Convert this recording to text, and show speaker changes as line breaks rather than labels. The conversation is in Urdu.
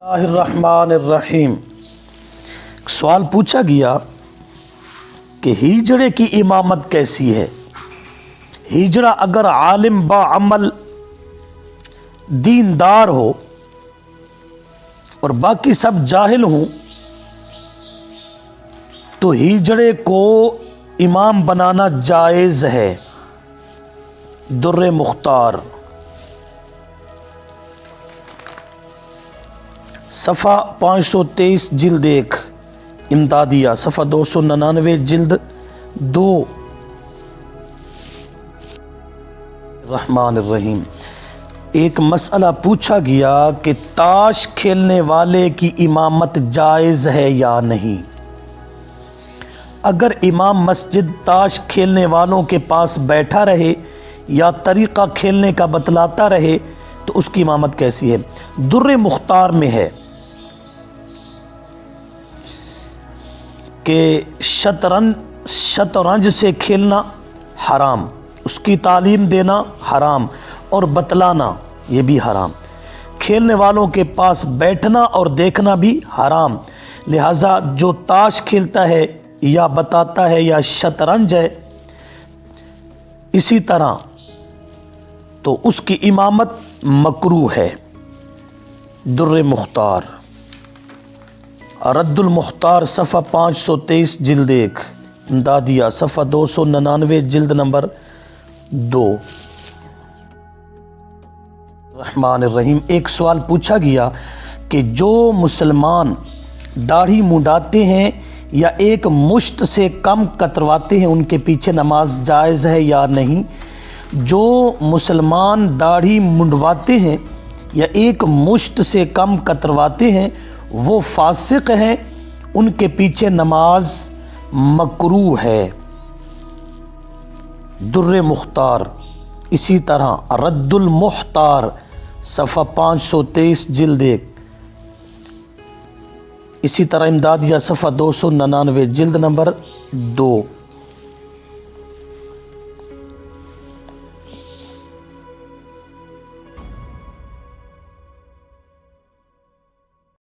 اللہ الرحمن الرحیم۔ سوال پوچھا گیا کہ ہجڑے کی امامت کیسی ہے؟ ہجڑا اگر عالم با عمل دیندار ہو اور باقی سب جاہل ہوں تو ہجڑے کو امام بنانا جائز ہے۔ در مختار صفحہ 523 جلد 1 امدادیہ، صفحہ 299 جلد 2۔ الرحمن الرحیم۔ ایک مسئلہ پوچھا گیا کہ تاش کھیلنے والے کی امامت جائز ہے یا نہیں؟ اگر امام مسجد تاش کھیلنے والوں کے پاس بیٹھا رہے یا طریقہ کھیلنے کا بتلاتا رہے تو اس کی امامت کیسی ہے؟ در مختار میں ہے کہ شطرنج سے کھیلنا حرام، اس کی تعلیم دینا حرام اور بتلانا یہ بھی حرام، کھیلنے والوں کے پاس بیٹھنا اور دیکھنا بھی حرام۔ لہذا جو تاش کھیلتا ہے یا بتاتا ہے یا شطرنج ہے اسی طرح تو اس کی امامت مکروہ ہے۔ در مختار رد المختار صفحہ 523 جلد 1 امدادیہ، صفحہ 299 جلد نمبر 2۔ الرحمن الرحیم۔ ایک سوال پوچھا گیا کہ جو مسلمان داڑھی منڈاتے ہیں یا ایک مشت سے کم کترواتے ہیں ان کے پیچھے نماز جائز ہے یا نہیں؟ جو مسلمان داڑھی منڈواتے ہیں یا ایک مشت سے کم کترواتے ہیں وہ فاسق ہیں، ان کے پیچھے نماز مکروہ ہے۔ در مختار اسی طرح رد المختار صفحہ 523 جلد 1، اسی طرح امدادیہ صفحہ 299 جلد نمبر 2۔